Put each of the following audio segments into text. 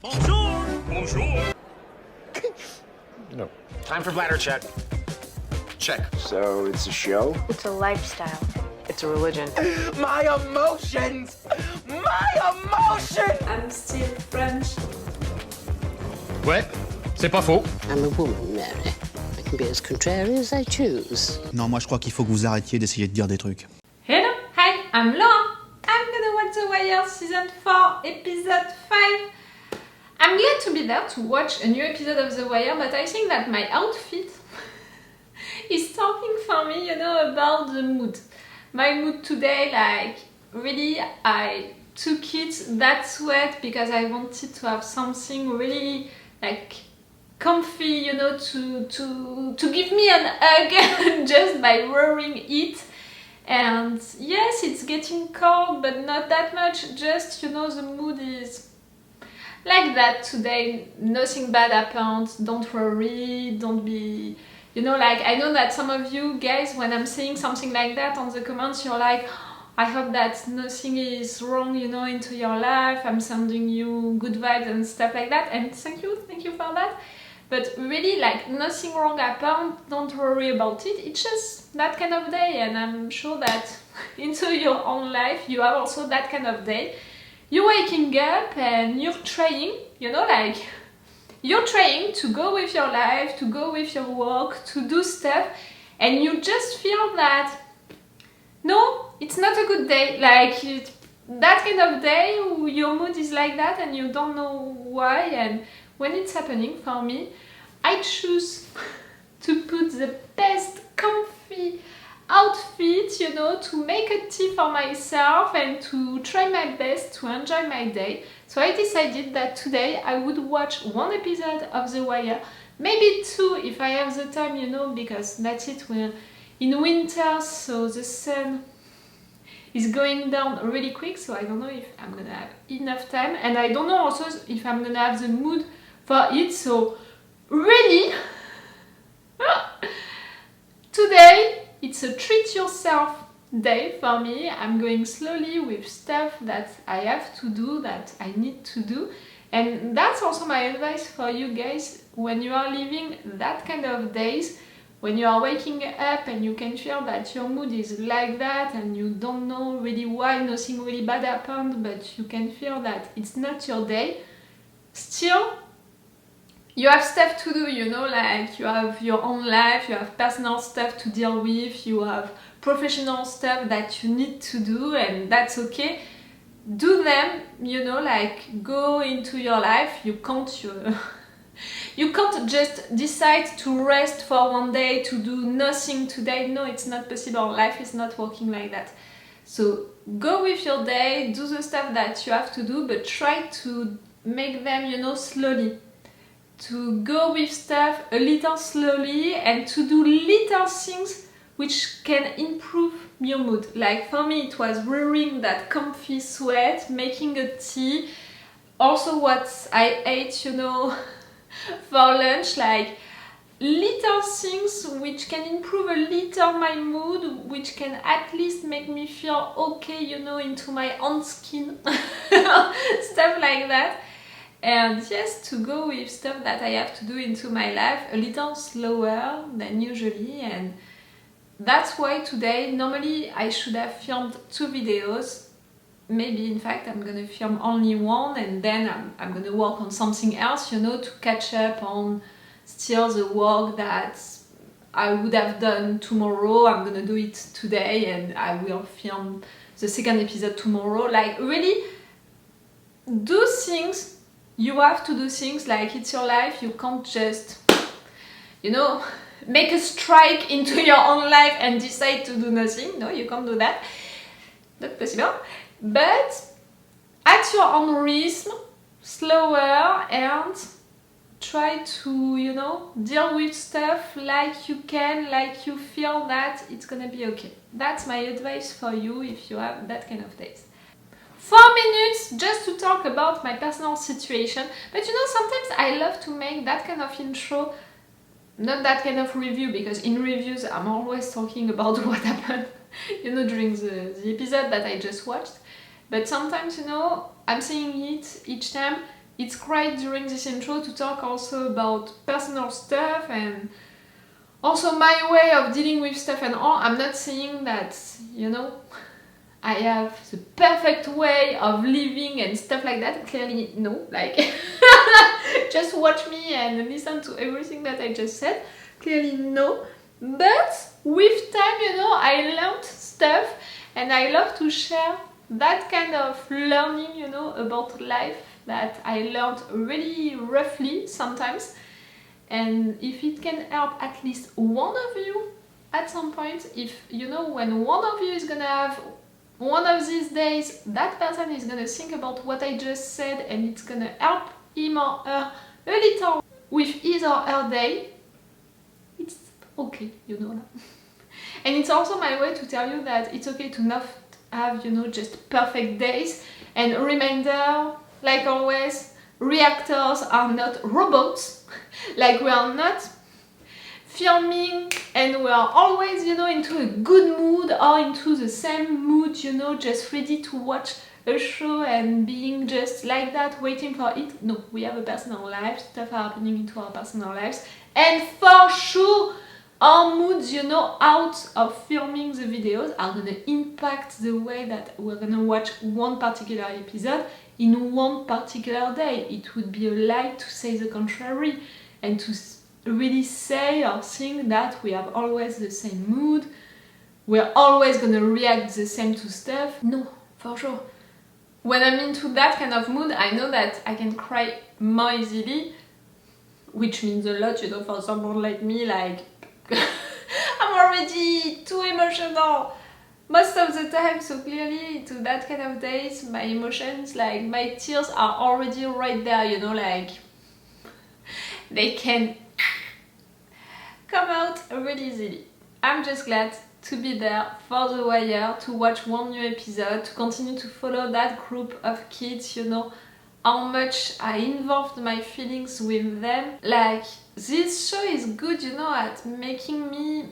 Bonjour! Bonjour! No. Time for bladder check. Check. So it's a show? It's a lifestyle. It's a religion. My emotions! My emotions! I'm still French. Ouais, c'est pas faux. I'm a woman, Mary. I can be as contrary as I choose. Non, moi je crois qu'il faut que vous arrêtiez d'essayer de dire des trucs. Hello, hi, I'm Laura. I'm gonna watch The Wire Season 4, Episode 5. I'm glad to be there to watch a new episode of The Wire, but I think that my outfit is talking for me, about the mood. My mood today, like, really, I took it that sweat because I wanted to have something really, like, comfy, to give me an hug just by wearing it. And yes, it's getting cold, but not that much. Just, the mood is like that today. Nothing bad happened. Don't worry. Don't be, I know that some of you guys, when I'm saying something like that on the comments, you're like, I hope that nothing is wrong, into your life. I'm sending you good vibes and stuff like that. And thank you for that. But really, like, nothing wrong happened, don't worry about it. It's just that kind of day, and I'm sure that into your own life, you have also that kind of day. You're waking up and you're trying, you're trying to go with your life, to go with your work, to do stuff, and you just feel that, no, it's not a good day. Like, that kind of day, your mood is like that, and you don't know why, and when it's happening for me, I choose to put the best comfy outfit, to make a tea for myself and to try my best to enjoy my day. So I decided that today I would watch one episode of The Wire, maybe two if I have the time, because that's it, we're in winter, so the sun is going down really quick, so I don't know if I'm gonna have enough time, and I don't know also if I'm gonna have the mood for it. So really today it's a treat yourself day for me. I'm going slowly with stuff that I have to do, that I need to do, and that's also my advice for you guys when you are living that kind of days, when you are waking up and you can feel that your mood is like that and you don't know really why, nothing really bad happened, but you can feel that it's not your day. Still, you have stuff to do, like you have your own life, you have personal stuff to deal with, you have professional stuff that you need to do, and that's okay. Do them, like go into your life. You can't just decide to rest for one day, to do nothing today. No, it's not possible. Life is not working like that. So go with your day, do the stuff that you have to do, but try to make them, slowly. To go with stuff a little slowly and to do little things which can improve your mood. Like for me, it was wearing that comfy sweat, making a tea. Also what I ate, for lunch, like little things which can improve a little my mood, which can at least make me feel okay, into my own skin, stuff like that. And yes, to go with stuff that I have to do into my life a little slower than usually, and that's why today, normally I should have filmed 2 videos. Maybe in fact I'm gonna film only one, and then I'm gonna work on something else, to catch up on still the work that I would have done tomorrow. I'm gonna do it today, and I will film the second episode tomorrow. Like, really do things. You have to do things, like it's your life. You can't just, make a strike into your own life and decide to do nothing. No, you can't do that. Not possible. But at your own rhythm, slower, and try to, deal with stuff like you can, like you feel that it's gonna be okay. That's my advice for you if you have that kind of days. 4 minutes just to talk about my personal situation. But sometimes I love to make that kind of intro, not that kind of review, because in reviews I'm always talking about what happened, during the episode that I just watched. But sometimes, I'm saying it each time it's great during this intro to talk also about personal stuff and also my way of dealing with stuff and all. I'm not saying that, you know, I have the perfect way of living and stuff like that. Clearly, no. Like, just watch me and listen to everything that I just said. Clearly, no. But with time, you know, I learned stuff and I love to share that kind of learning, you know, about life that I learned really roughly sometimes. And if it can help at least one of you at some point, if you know, when one of you is gonna have one of these days, that person is gonna think about what I just said and it's gonna help him or her a little with his or her day, it's okay, you know that. And it's also my way to tell you that it's okay to not have, you know, just perfect days. And a reminder, like always, reactors are not robots. Like, we are not filming and we are always, you know, into a good mood or into the same mood, you know, just ready to watch a show and being just like that, waiting for it. No, we have a personal life, stuff happening into our personal lives. And for sure, our moods, you know, out of filming the videos are gonna impact the way that we're gonna watch one particular episode in one particular day. It would be a lie to say the contrary and to really say or think that we have always the same mood, we're always gonna react the same to stuff. No, for sure. When I'm into that kind of mood, I know that I can cry more easily, which means a lot, you know, for someone like me, like I'm already too emotional most of the time, so clearly to that kind of days, my emotions, like my tears are already right there, you know, like they can come out really easily. I'm just glad to be there for The Wire, to watch one new episode, to continue to follow that group of kids, you know, how much I involved my feelings with them. Like, this show is good, you know, at making me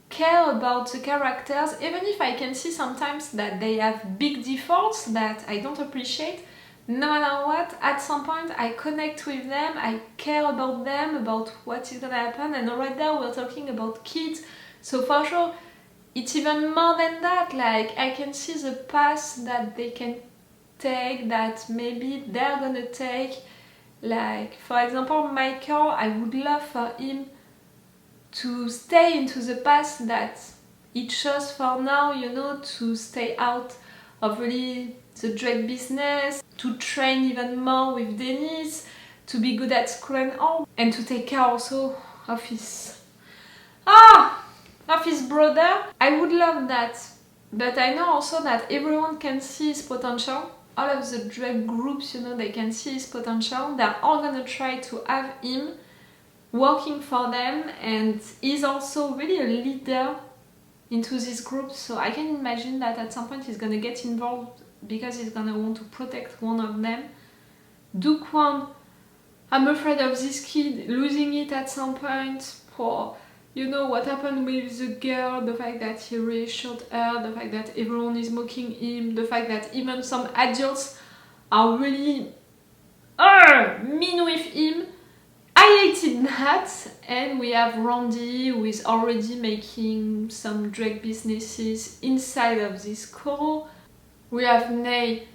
care about the characters, even if I can see sometimes that they have big defaults that I don't appreciate. No matter what, at some point I connect with them, I care about them, about what is gonna happen, and right there we're talking about kids, so for sure it's even more than that. Like, I can see the path that they can take, that maybe they're gonna take. Like, for example, Michael, I would love for him to stay into the path that it shows for now, you know, to stay out of really the drug business, to train even more with Denise, to be good at school and all, and to take care also of his brother. I would love that, but I know also that everyone can see his potential. All of the drug groups, you know, they can see his potential. They're all gonna try to have him working for them, and he's also really a leader into this group, so I can imagine that at some point he's gonna get involved because he's gonna want to protect one of them. Duquan, I'm afraid of this kid losing it at some point, for, you know, what happened with the girl, the fact that he really shot her, the fact that everyone is mocking him, the fact that even some adults are really mean with him. I hated that. And we have Randy, who is already making some drug businesses inside of this school. We have Nay,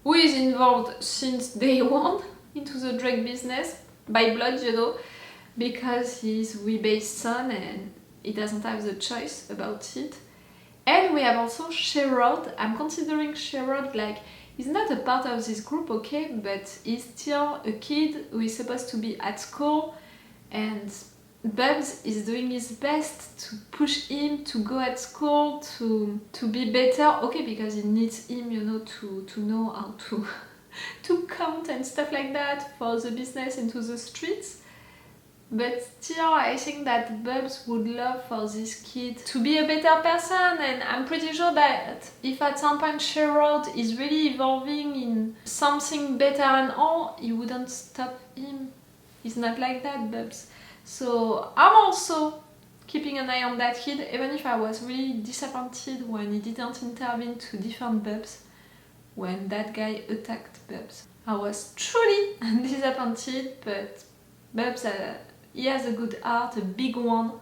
who is involved since day one into the drug business, by blood, you know, because he's Weebay's son and he doesn't have the choice about it. And we have also Sherrod. I'm considering Sherrod like, he's not a part of this group, okay, but he's still a kid who is supposed to be at school, and Bubs is doing his best to push him to go at school, to be better, okay, because he needs him, you know, to know how to count and stuff like that for the business into the streets. But still, I think that Bubs would love for this kid to be a better person, and I'm pretty sure that if at some point Sherrod is really evolving in something better and all, he wouldn't stop him. He's not like that, Bubs. So I'm also keeping an eye on that kid, even if I was really disappointed when he didn't intervene to defend Bubs when that guy attacked Bubs. I was truly disappointed, but Bubs, he has a good heart, a big one,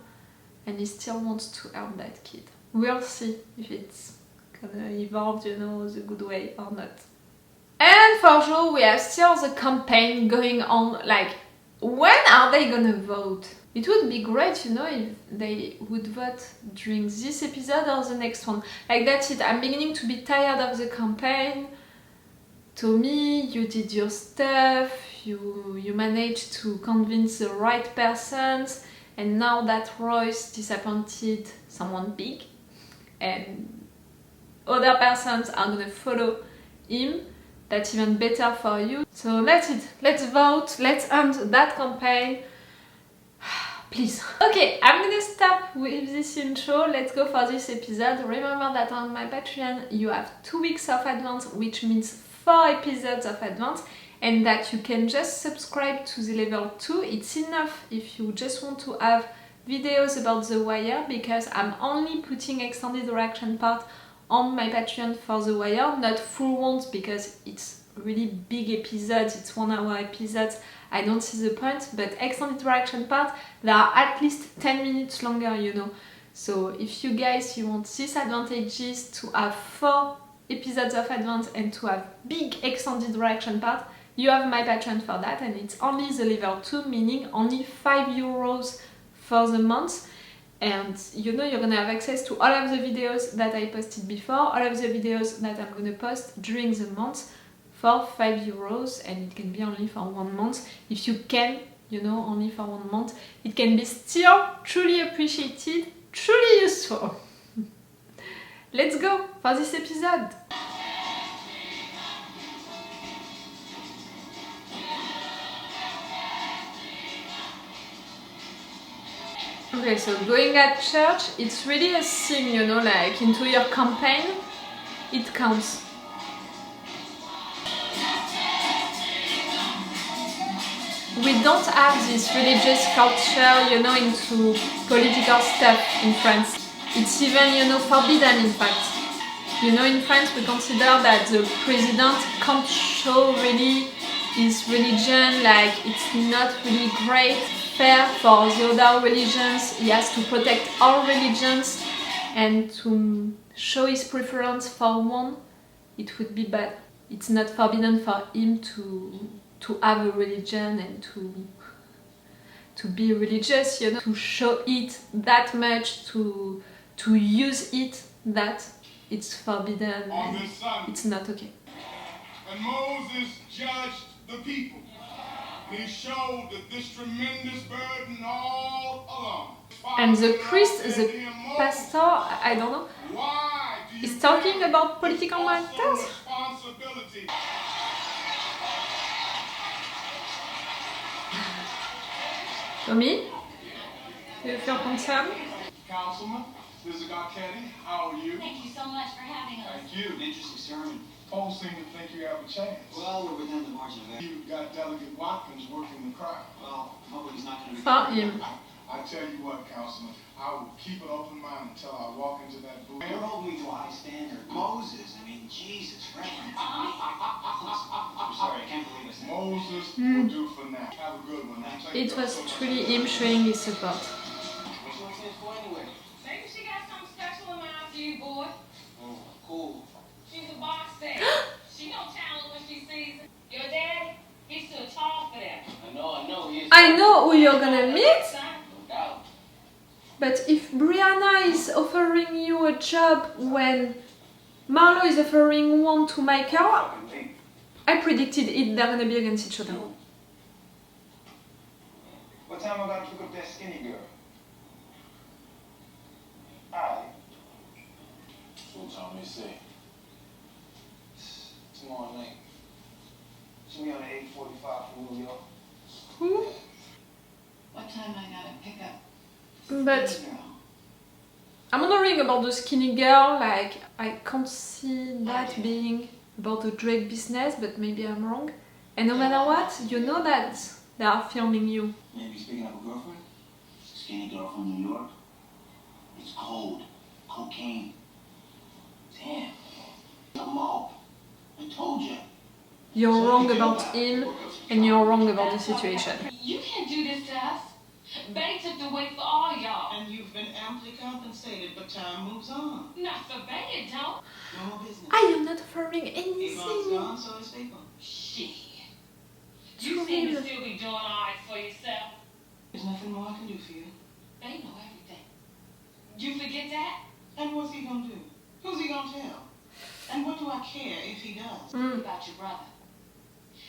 and he still wants to help that kid. We'll see if it's gonna evolve, you know, the good way or not. And for sure, we have still the campaign going on, like, when are they gonna vote? It would be great, you know, if they would vote during this episode or the next one. Like, that's it, I'm beginning to be tired of the campaign. Tommy, you did your stuff, you managed to convince the right persons, and now that Royce disappointed someone big, and other persons are gonna follow him, that's even better for you. So that's it, let's vote, let's end that campaign. Please. Okay, I'm gonna stop with this intro. Let's go for this episode. Remember that on my Patreon you have 2 weeks of advance, which means 4 episodes of advance, and that you can just subscribe to the level 2. It's enough if you just want to have videos about The Wire, because I'm only putting extended reaction part on my Patreon for The Wire, not full ones because it's really big episodes, it's 1 hour episodes, I don't see the point, but extended reaction part, they are at least 10 minutes longer, you know. So if you guys, you want these advantages to have 4 episodes of advance and to have big extended reaction part, you have my Patreon for that, and it's only the level 2, meaning only €5 for the month. And you know, you're gonna have access to all of the videos that I posted before, all of the videos that I'm gonna post during the month for €5, and it can be only for 1 month. If you can, you know, only for 1 month, it can be still truly appreciated, truly useful. Let's go for this episode. Okay, so going at church, it's really a thing, you know, like into your campaign, it counts. We don't have this religious culture, you know, into political stuff in France. It's even, you know, forbidden in fact. You know, in France we consider that the president can't show really his religion, like it's not really great, fair for the other religions. He has to protect all religions, and to show his preference for one, it would be bad. It's not forbidden for him to have a religion and to be religious, you know, to show it that much, to use it, that it's forbidden and it's not okay. And Moses judged the people. And he showed that this tremendous burden all along. And the priest, the pastor, I don't know, is talking about political matters. Tommy, do you feel concerned? Councilman, this is Garcetti. How are you? Thank you so much for having us. Thank you. An interesting sermon. Folks seem to think you have a chance. Well, we're within the margin of error. You've got Delegate Watkins working the crowd. Well, nobody's not going to be... For him. I tell you what, Councilman, I will keep an open mind until I walk into that booth. You're holding me to a high standard. Moses, I mean, Jesus, right? I'm sorry, I can't believe it. Moses will do for now. Have a good one. It was truly him showing his support. What's your chance for anyway? Maybe she got something special in mind for you, boy. Oh, cool. She's a box set. She don't challenge when she sees it. Your daddy, he's too tall for that. I know, he is. I know who you're gonna meet, No doubt. but if Brianna is offering you a job when Marlo is offering one to Michael, I predicted they're gonna be against each other. What time I gotta pick up that skinny girl? Alright. What time they say? Tomorrow night. Should be on the 8:45 from New York. Who? What time I gotta pick up? But Girl. I'm wondering about the skinny girl, like I can't see that being about the drug business, but maybe I'm wrong. And no matter what, you know that they are filming you. Maybe speaking of a girlfriend? Skinny girl from New York? It's cold. Cocaine. Damn. I'm up. I told you. you're wrong about him and you're wrong about the situation. You can't do this to us. Bay took the weight for all y'all. And you've been amply compensated, but time moves on. Not for Bay, it don't. No business. I am not offering Avon's anything. gone, so is Avon. Shit. You seem to still be doing all right for yourself. There's nothing more I can do for you. They know everything. You forget that? And what's he gonna do? Who's he gonna tell? And what do I care if he does? What about your brother?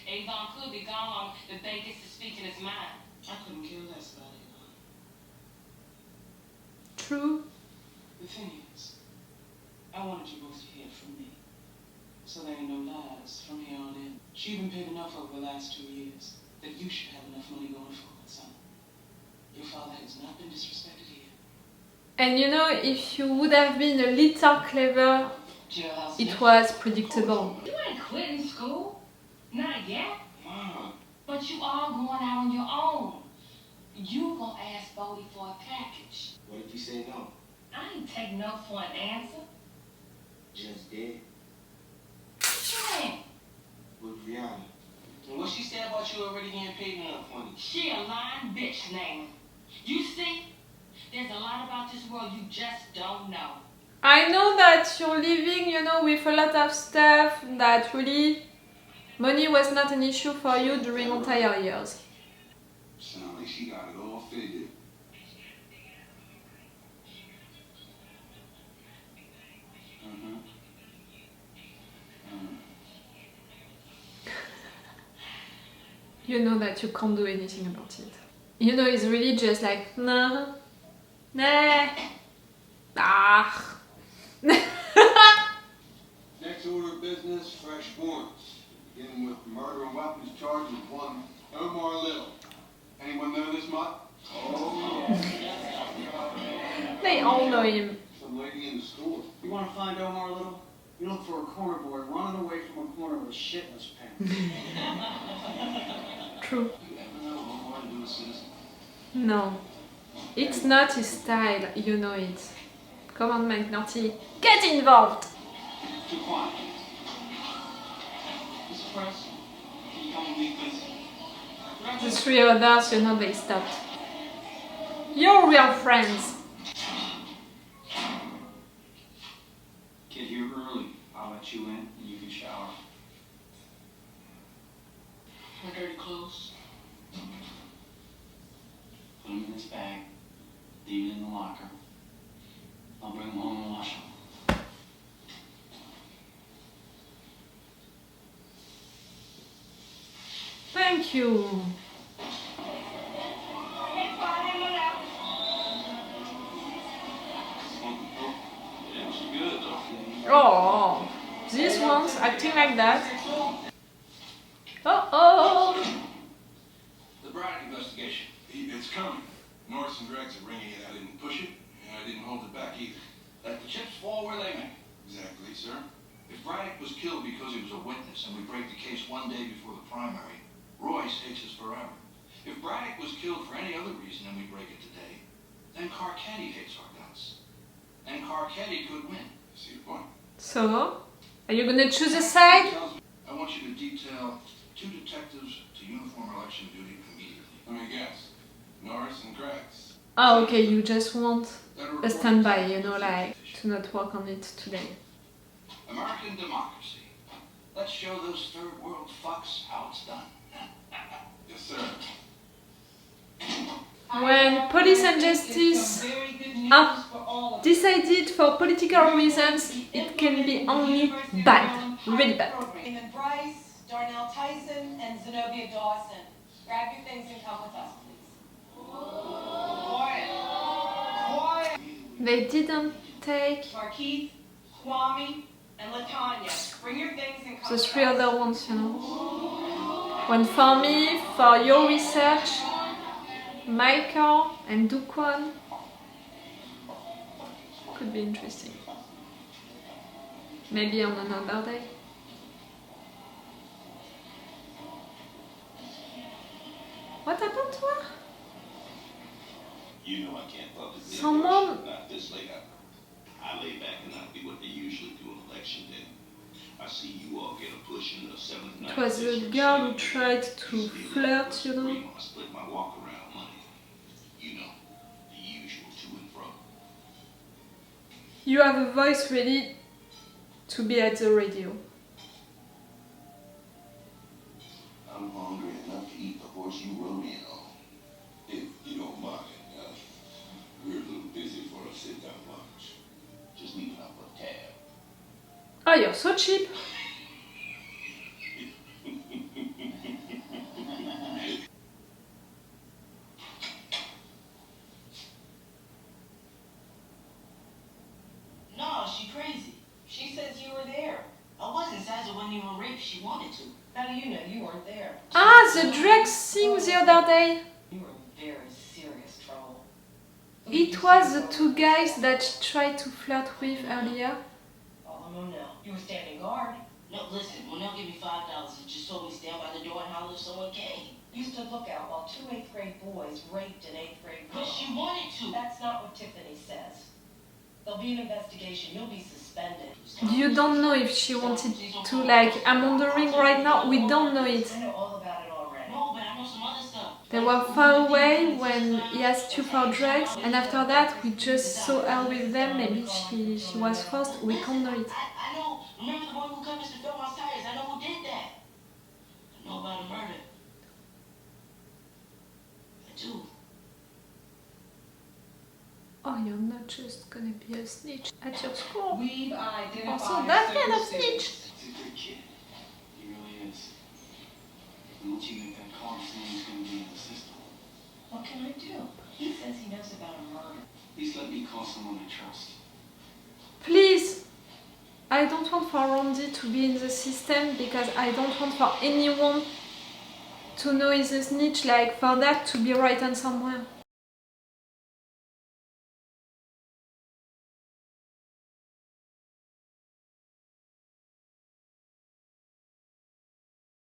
Avon could be gone, but Bay gets to speak in his mind. I couldn't care less about Avon. True. The thing is, I wanted you both to hear it from me. So there ain't no lies from here on in. She even paid enough over the last 2 years that you should have enough money going forward, son. Your father has not been disrespected here. And you know, if you would have been a little clever, Jailhouse it was predictable. You ain't quitting school. Not yet. Mom. But you are going out on your own. You gonna ask Bodie for a package. What if you say no? I ain't taking no for an answer. Just did. Dang. With Rihanna. And what she said about you already getting paid enough money? She a lying bitch name. You see, there's a lot about this world you just don't know. I know that you're living, you know, with a lot of stuff that really money was not an issue for you during entire years. Sound like she got it all figured. You know that you can't do anything about it. You know, it's really just like, nah, nah, ah. Next order of business, fresh warrants. Beginning with murder and weapons charge of one Omar Little. Anyone know this mutt? Oh, They all know him. some lady in the store. You want to find Omar Little? You look for a corner boy running away from a corner with a shit in his pants. True. You ever know Omar to do a citizen? No. It's not his style, you know it. Come on, McNulty, get involved! Too quiet. Mr. Press, can you come with me, please? The three others, you know, they stopped. You're real friends. Get here early. I'll let you in and you can shower. My dirty clothes. Put them in this bag. Leave it in the locker. I'll bring them home and wash them. Thank you. Yeah, she's good though. Oh, these ones acting like that. Uh-oh. The Braddock investigation. It's coming. Norris and Greg's are ringing it. I didn't push it, and I didn't hold it back either. Let the chips fall where they may. Exactly, sir. If Braddock was killed because he was a witness and we break the case one day before the primary, Royce hates us forever. If Braddock was killed for any other reason and we break it today, then Carcetti hates our guts. And Carcetti could win. See your point? So, are you gonna choose a side? I want you to detail 2 detectives to uniform election duty immediately. Let me guess. Norris and Greg's. Oh, okay, you just want That a report- standby, you know, like, to not work on it today. American democracy. Let's show those third world fucks how it's done. Yes, sir. When police and justice are decided for political reasons, it can be only bad, really bad. Raymond Bryce, Darnell Tyson, and Zenobia Dawson. Grab your things and come with us, please. They didn't take Markeith, Kwame, and LaTanya. Bring your things and come the with 3 us. other ones, you know. One for me, for your research, Michael and Duquan. Could be interesting. Maybe on another day. What happened to her? You know I can't publicly Someone- not this late. I lay back and I do what they usually do on election day. I see you all get a push in the 7th night. It was a girl who tried to flirt, you know. I split my walk around money. You know, the usual to and fro. You have a voice ready to be at the radio. I'm hungry enough to eat the horse you rode in on. If you don't mind, we're a little busy for a sit-down lunch. Just leaving up a tab. Oh, you're so cheap. No, she crazy. She says you were there. I wasn't. Says it wasn't even rape. She wanted to. How do you know you weren't there? Ah, the drugs thing the other day. You were in very serious trouble. It was the two guys that she tried to flirt with earlier. All I know now. You were standing guard. No, listen. When they'll give me $5, it just told me stand by the door and holler if someone came. You stood lookout while 2 8th grade boys raped an 8th grade girl. But she wanted to. That's not what Tiffany says. There'll be an investigation. You'll be suspended. You don't know if she wanted to, like, I'm wondering right now, we don't know it. I know all about it already. No, but I know some other stuff. They were far away when he asked you for drugs, and after that we just saw her with them. Maybe she was forced, we can't know it. I know. Remember the boy who cut Mr. Philmont's tires? I know who did that. I know about a murder. I do. Oh, you're not just gonna be a snitch at your school. We've identified Also, that kind of certain snitch. He's a good kid. He really is. And once you make that call, someone's gonna be in the system. What can I do? He says he knows about a murder. Please let me call someone I trust. Please! I don't want for Randy to be in the system because I don't want for anyone to know he's a snitch, like for that to be written somewhere.